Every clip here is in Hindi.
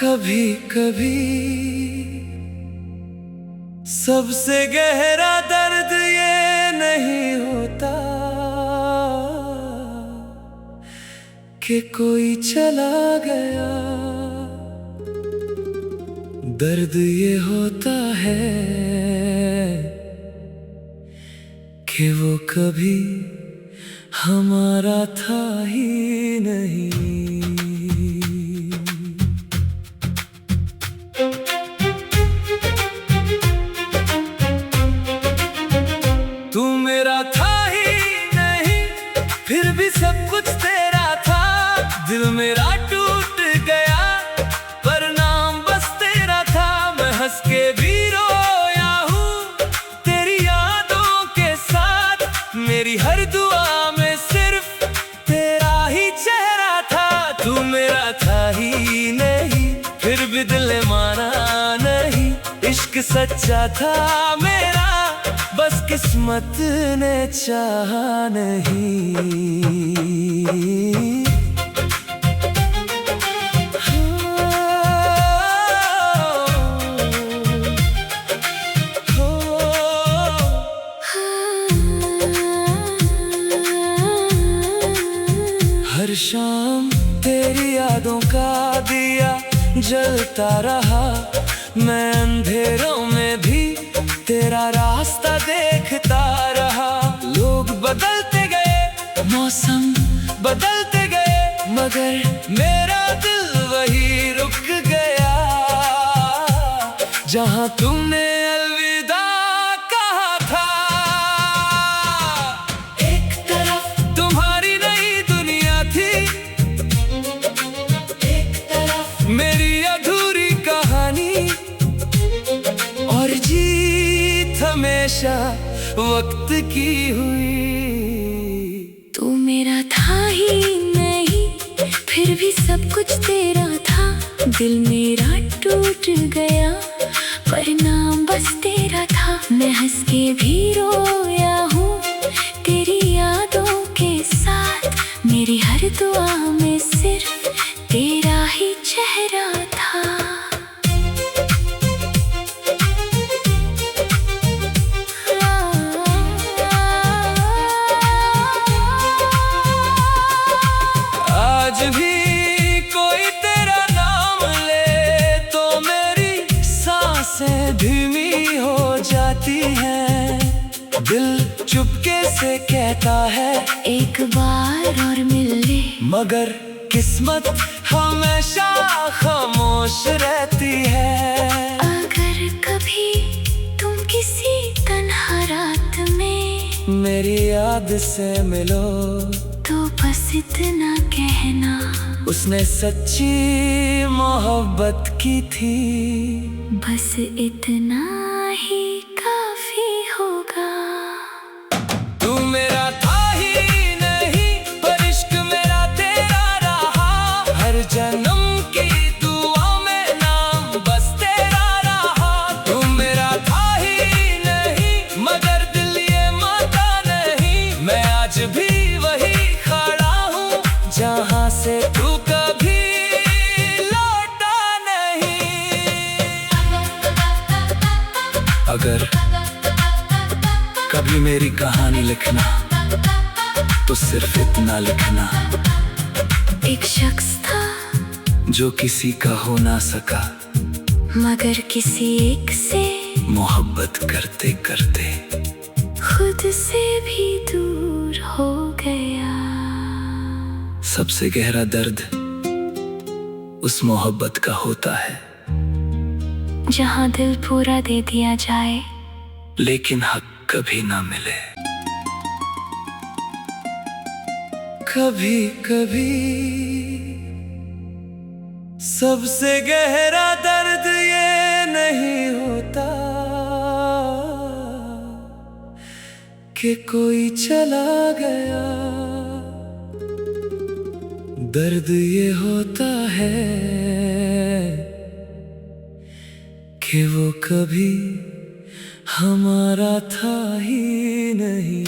कभी कभी सबसे गहरा दर्द ये नहीं होता कि कोई चला गया। दर्द ये होता है कि वो कभी हमारा था ही नहीं। तू मेरा था ही नहीं, फिर भी सब कुछ तेरा था। दिल मेरा टूट गया पर नाम बस तेरा था। मैं हंस के भी रोया हूँ तेरी यादों के साथ। मेरी हर दुआ में सिर्फ तेरा ही चेहरा था। तू मेरा था ही नहीं, फिर भी दिल ने माना नहीं। इश्क सच्चा था मेरा, बस किस्मत ने चाहा नहीं। हर शाम तेरी यादों का दिया जलता रहा। मैं अंधेरों में भी तेरा रास्ता देखता रहा। लोग बदलते गए, मौसम बदलते गए, मगर मेरा दिल वही रुक गया जहां तुमने अलविदा कहा था। एक तरफ तुम्हारी नई दुनिया थी, एक तरफ मेरी अधूरी कहानी। और जीत हमेशा वक्त की हुई। तू मेरा था ही नहीं, फिर भी सब कुछ तेरा था। दिल मेरा टूट गया पर नाम बस तेरा था। मैं हंस के भी रोया हूँ तेरी यादों के साथ। मेरी हर दुआ में सिर्फ तेरा ही चेहरा था। आज भी कोई तेरा नाम ले तो मेरी सांसें धीमी हो जाती हैं। दिल चुपके से कहता है एक बार और मिल ले, मगर किस्मत हमेशा खामोश रहती है। अगर कभी तुम किसी तन्हा रात में मेरी याद से मिलो तो बस इतना कहना, उसने सच्ची मोहब्बत की थी। बस इतना ही काफी होगा। तू मेरा था ही नहीं, पर इश्क मेरा तेरा रहा। हर जन्म की दुआ में नाम बस तेरा रहा। तू मेरा था ही नहीं, मगर दिल ये मानता नहीं। मैं आज भी वही खड़ा हूँ जहाँ से तू कभी लौटा नहीं। अगर कभी मेरी कहानी लिखना तो सिर्फ इतना लिखना, एक शख्स था जो किसी का हो ना सका, मगर किसी एक से मोहब्बत करते करते खुद से भी दूर हो गया। सबसे गहरा दर्द उस मोहब्बत का होता है जहाँ दिल पूरा दे दिया जाए लेकिन हक कभी ना मिले। कभी कभी सबसे गहरा दर्द ये नहीं होता कि कोई चला गया। दर्द ये होता है कि वो कभी हमारा था ही नहीं।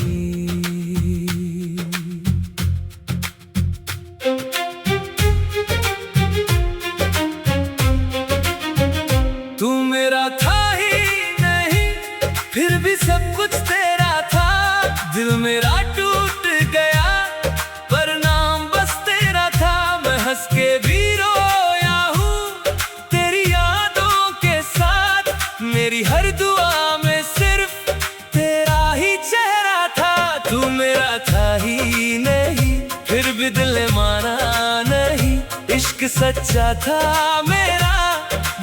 माना नहीं, इश्क सच्चा था मेरा,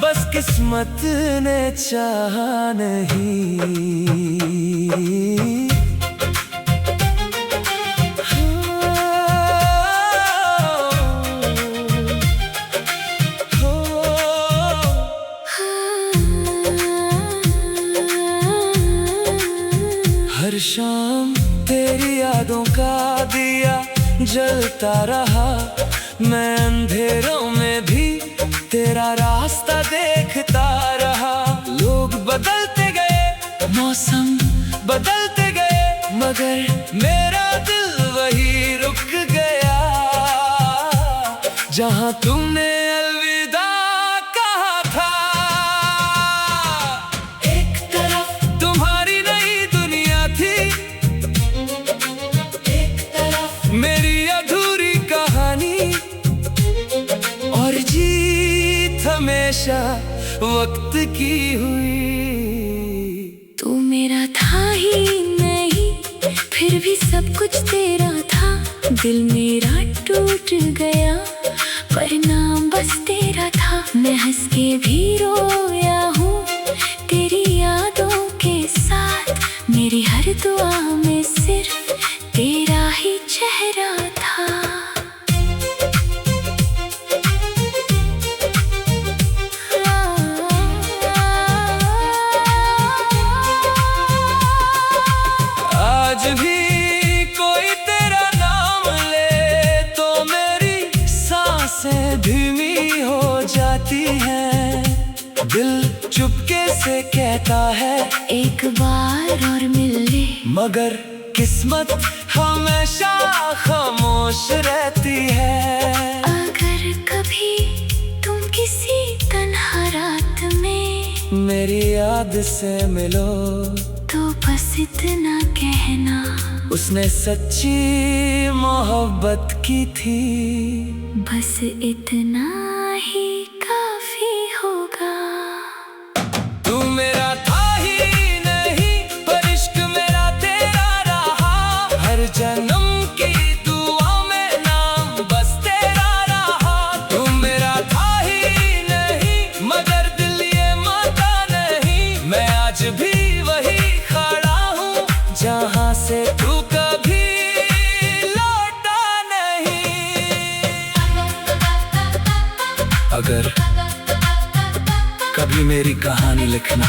बस किस्मत ने चाहा नहीं। हर शाम तेरी यादों का दिया जलता रहा, मैं अंधेरों में भी तेरा रास्ता देखता रहा। लोग बदलते गए, मौसम बदलते गए, मगर मेरा दिल वही रुक गया जहां तुमने अलविदा कहा था। एक तरफ तुम्हारी नई दुनिया थी, एक तरफ मेरी अधूरी कहानी, और जीत हमेशा वक्त की हुई। तू मेरा था ही नहीं, फिर भी सब कुछ तेरा था। दिल मेरा टूट गया, पर नाम बस तेरा था। मैं हंस के भी रोया हूँ तेरी यादों के साथ, मेरी हर दुआ में सिर्फ तेरा ही चेहरा था। आज भी कोई तेरा नाम ले तो मेरी सांसें धीमी हो जाती हैं। दिल चुपके से कहता है एक बार और मिल ले, मगर किस्मत हमेशा खामोश रहती है। अगर कभी तुम किसी तन्हा रात में मेरी याद से मिलो तो बस इतना कहना, उसने सच्ची मोहब्बत की थी। बस इतना ही काफी होगा। तू मेरा था ही नहीं, पर इश्क मेरा तेरा रहा। हर जन्म की दुआ में नाम बस तेरा रहा। तू मेरा था ही नहीं, मगर दिल ये मानता नहीं। मैं आज भी वही खड़ा हूँ जहाँ से तू कभी लौटा नहीं। अगर कभी मेरी कहानी लिखना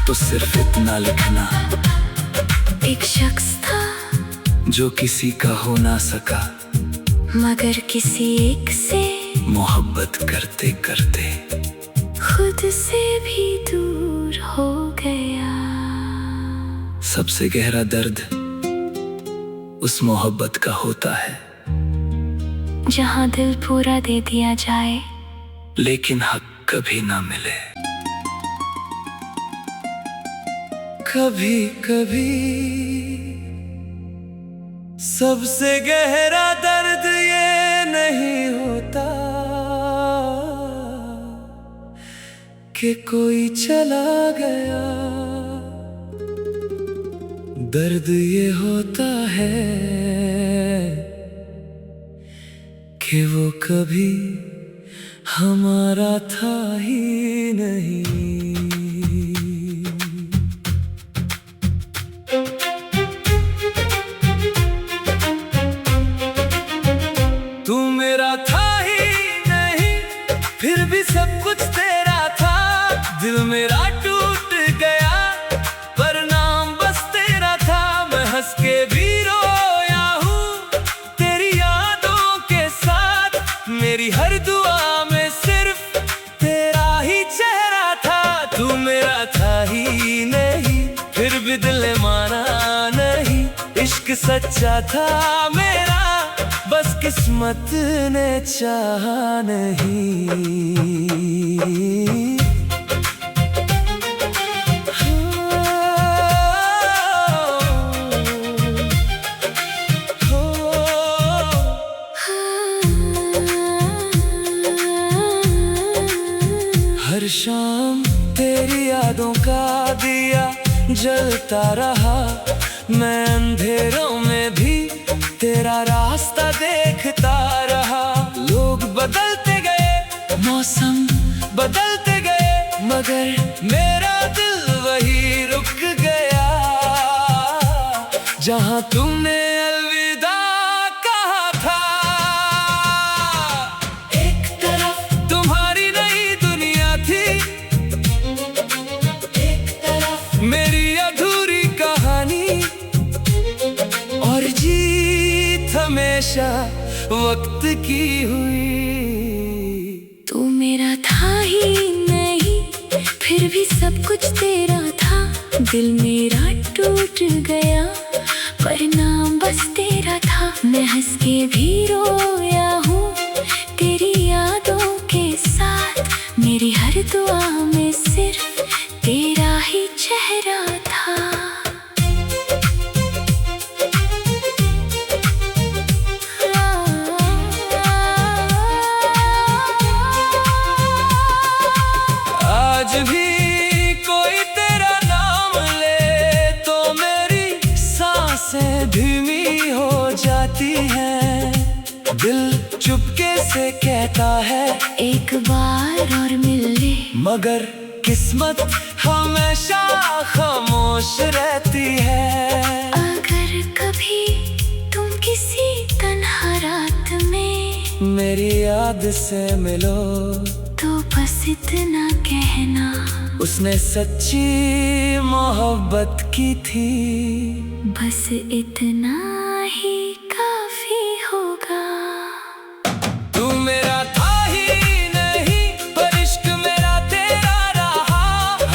तो सिर्फ इतना लिखना, एक शख्स था जो किसी का हो ना सका, मगर किसी एक से मोहब्बत करते करते खुद से भी दूर हो गया। सबसे गहरा दर्द उस मोहब्बत का होता है जहाँ दिल पूरा दे दिया जाए, लेकिन हक कभी ना मिले। कभी कभी सबसे गहरा दर्द ये नहीं होता कि कोई चला गया। दर्द ये होता है कि वो कभी हमारा था ही नहीं। तू मेरा था ही नहीं, फिर भी सब कुछ तेरा था। दिल मेरा टूट गया, पर नाम बस तेरा था। मैं हंस के भी रोया हूँ तेरी यादों के साथ, मेरी हर दुआ में सिर्फ तेरा ही चेहरा था। तू मेरा था ही नहीं, फिर भी दिल ने माना नहीं। इश्क सच्चा था मेरा, बस किस्मत ने चाहा नहीं। हर शाम तेरी यादों का दिया जलता रहा, मैं अंधेरों में भी तेरा रास्ता देखता मौसम बदलते गए मगर मेरा दिल वही रुक गया जहां तुमने अलविदा कहा था। एक तरफ तुम्हारी नई दुनिया थी, एक तरफ मेरी अधूरी कहानी, और जीत हमेशा वक्त की हुई। तू मेरा था ही नहीं, फिर भी सब कुछ तेरा था। दिल मेरा टूट गया, पर नाम बस तेरा था। मैं हंस के भी रोया हूँ तेरी यादों के साथ। मेरी हर दुआ में सिर्फ तेरा ही चेहरा था। आज भी कोई तेरा नाम ले तो मेरी सांसें धीमी हो जाती हैं। दिल चुपके से कहता है एक बार और मिल ले, मगर किस्मत हमेशा खामोश रहती है। अगर कभी तुम किसी तन्हा रात में मेरी याद से मिलो तो बस इतना कहना, उसने सच्ची मोहब्बत की थी। बस इतना ही काफी होगा। तू मेरा था ही नहीं, पर इश्क मेरा तेरा रहा।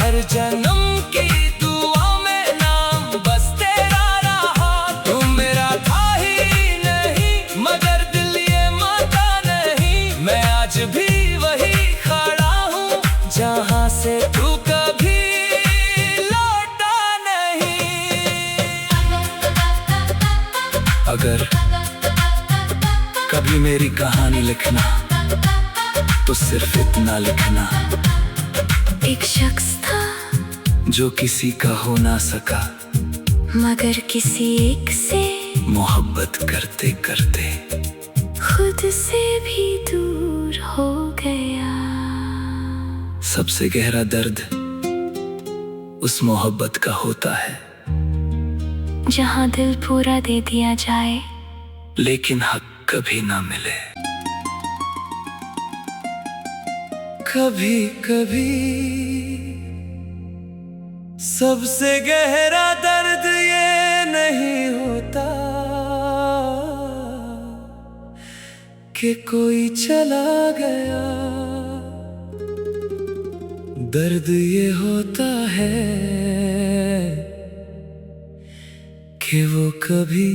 हर जन्म की दुआ में नाम बस तेरा रहा। तू मेरा था ही नहीं, मगर दिल ये मानता नहीं। मैं आज भी वही खड़ा हूँ जहाँ से तू कभी लौटा नहीं। अगर कभी मेरी कहानी लिखना तो सिर्फ इतना लिखना, एक शख्स था जो किसी का हो ना सका, मगर किसी एक से मोहब्बत करते करते खुद से भी दूर हो गया। सबसे गहरा दर्द उस मोहब्बत का होता है जहाँ दिल पूरा दे दिया जाए लेकिन हक कभी ना मिले। कभी कभी सबसे गहरा दर्द ये नहीं होता कि कोई चला गया। दर्द ये होता है कि वो कभी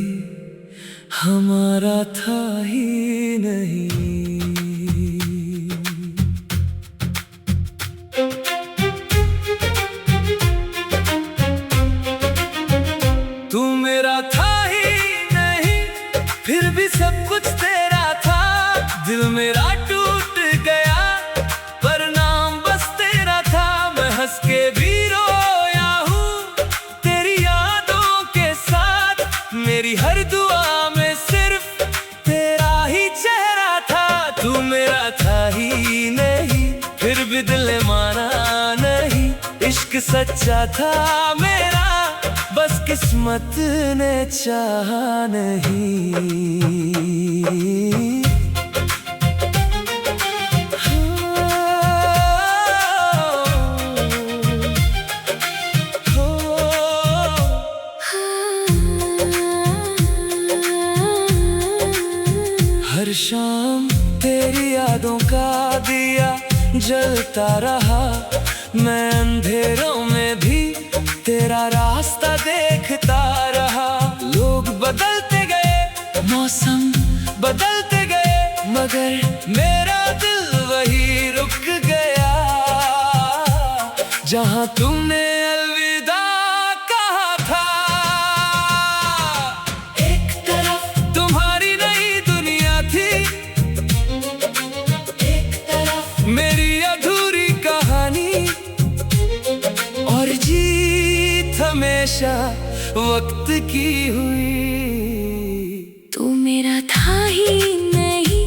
हमारा था ही नहीं। तू मेरा था ही नहीं, फिर भी सब कुछ तेरा था। दिल मेरा टूट गया, पर नाम बस तेरा था। मैं हंस के भी रोया हूँ तेरी यादों के साथ। मेरी हर दुआ में सिर्फ तेरा ही चेहरा था। तू मेरा था ही नहीं, फिर भी दिल ने माना नहीं। इश्क सच्चा था मेरा, बस किस्मत ने चाहा नहीं। हर शाम तेरी यादों का दिया जलता रहा। मैं अंधेरों में भी तेरा रास्ता देखता रहा। लोग बदलते गए, मौसम बदलते गए, मगर मेरा दिल वही रुक गया जहां तुमने अलविदा कहा था। एक तरफ तुम्हारी नई दुनिया थी, एक तरफ मेरी अधूरी कहानी, और जीत हमेशा वक्त की हुई। तू मेरा था ही नहीं,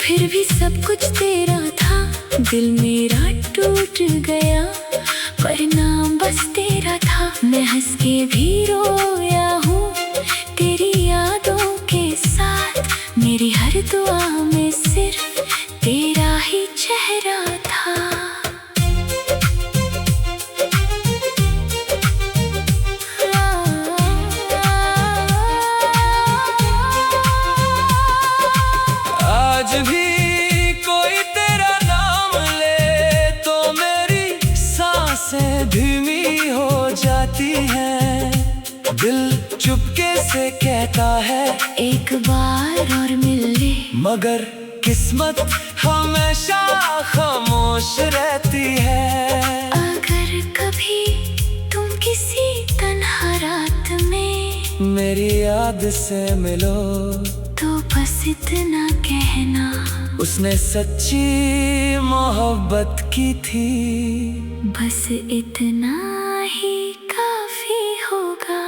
फिर भी सब कुछ तेरा था। दिल मेरा टूट गया पर नाम बस तेरा था। मैं हंस के भी रोया हूँ तेरी यादों के साथ, मेरी हर दुआ में सिर्फ तेरा ही चेहरा था। आज भी कोई तेरा नाम ले तो मेरी सांसें धीमी हो जाती हैं। दिल चुपके से कहता है एक बार और मिल ले, मगर किस्मत हमेशा खामोश रहती है। अगर कभी तुम किसी तन्हा रात में मेरी याद से मिलो तो बस इतना कहना, उसने सच्ची मोहब्बत की थी। बस इतना ही काफी होगा।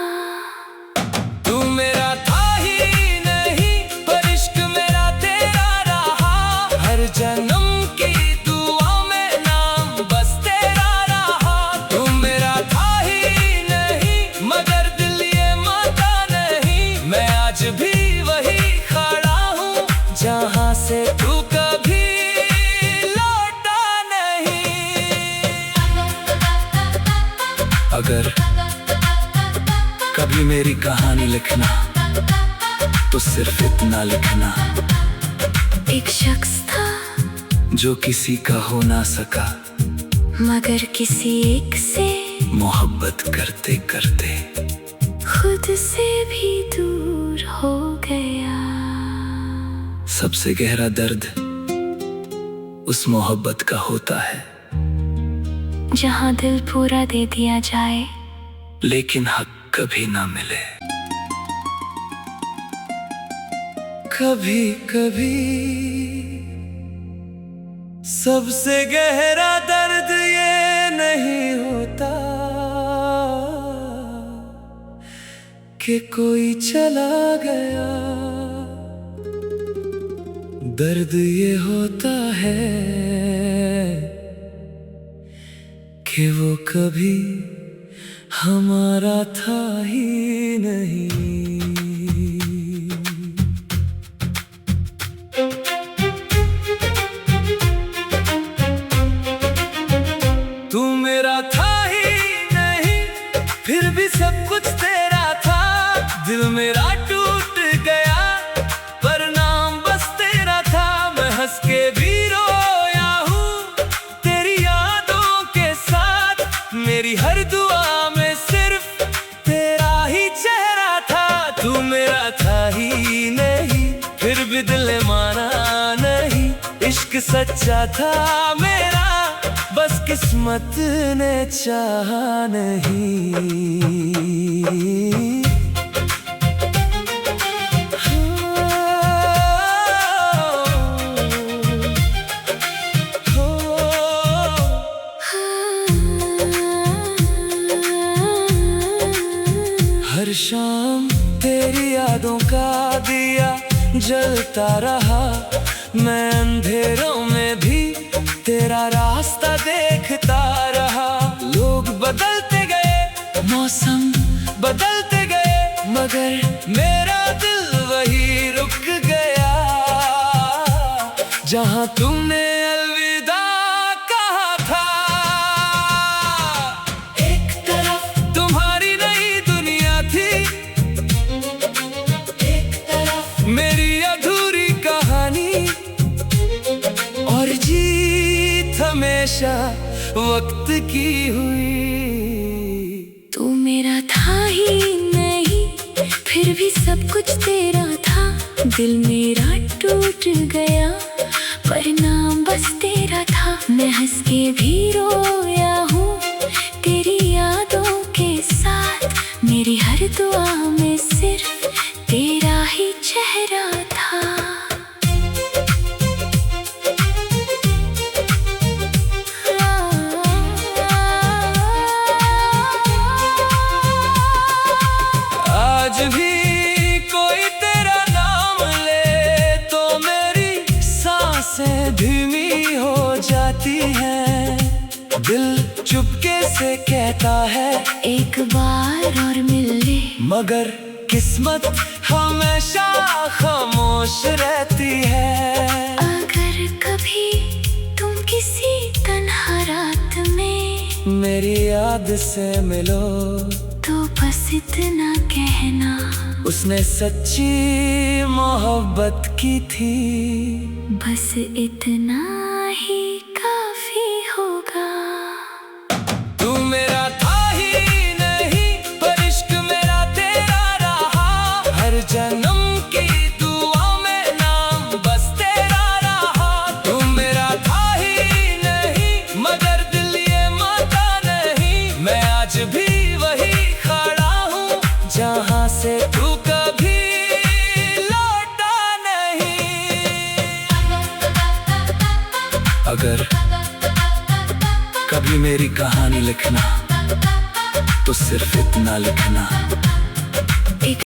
तू मेरा था ही नहीं पर इश्क मेरा तेरा रहा, हर जन्म की दुआ में नाम बस तेरा रहा। तू मेरा था ही नहीं मगर दिल ये मानता नहीं, मैं आज भी वही खड़ा हूँ जहाँ से तू कभी लौटा नहीं। अगर कभी मेरी कहानी लिखना तो सिर्फ इतना लिखना, एक शख्स था जो किसी का हो ना सका, मगर किसी एक से मोहब्बत करते करते खुद से भी दूर हो गया। सबसे गहरा दर्द उस मोहब्बत का होता है जहाँ दिल पूरा दे दिया जाए लेकिन हक कभी ना मिले। कभी कभी सबसे गहरा दर्द ये नहीं होता कि कोई चला गया, दर्द ये होता है कि वो कभी हमारा था ही नहीं। तू मेरा था ही नहीं फिर भी सब कुछ तेरा था, दिल मेरा टूट गया पर नाम बस तेरा था। मैं हंस के भी रोया हूँ तेरी यादों के साथ, मेरी हर दुआ में सिर्फ तेरा ही चेहरा था। तू मेरा था ही नहीं फिर भी दिल ने माना नहीं, इश्क सच्चा था मेरा बस किस्मत ने चाहा नहीं। हर शाम तेरी यादों का दिया जलता रहा, मैं अंधेरों में भी तेरा रास्ता देखता रहा। लोग बदलते गए, मौसम बदलते गए, मगर मेरा दिल वही रुक गया जहाँ तुमने अलविदा कहा था। एक तरफ तुम्हारी नई दुनिया थी, एक तरफ मेरी अधूरी कहानी, और जीत हमेशा वक्त की हुई। तू मेरा था ही नहीं फिर भी सब कुछ तेरा था, दिल मेरा टूट गया पर नाम बस तेरा था। मैं हंस के भी रोया हूँ तेरी यादों के साथ, मेरी हर दुआ में सिर्फ तेरा ही चेहरा था। आज भी कोई तेरा नाम ले तो मेरी सांस सांसें धीमी हो जाती हैं, दिल चुपके से कहता है एक बार और मिल ले। मगर किस्मत हमेशा खामोश रहती है। अगर कभी तुम किसी तन्हा रात में मेरी याद से मिलो तो बस इतना कहना, उसने सच्ची मोहब्बत की थी। बस इतना ही काफी होगा। तू मेरा था ही नहीं, पर इश्क मेरा तेरा रहा। हर जन्म की दुआ में नाम बस तेरा रहा। तू मेरा था ही नहीं, मगर दिल ये मानता नहीं। मैं आज भी वही खड़ा हूँ जहाँ से तू कभी लौटा नहीं। अगर कभी मेरी कहानी लिखना तो सिर्फ इतना लिखना,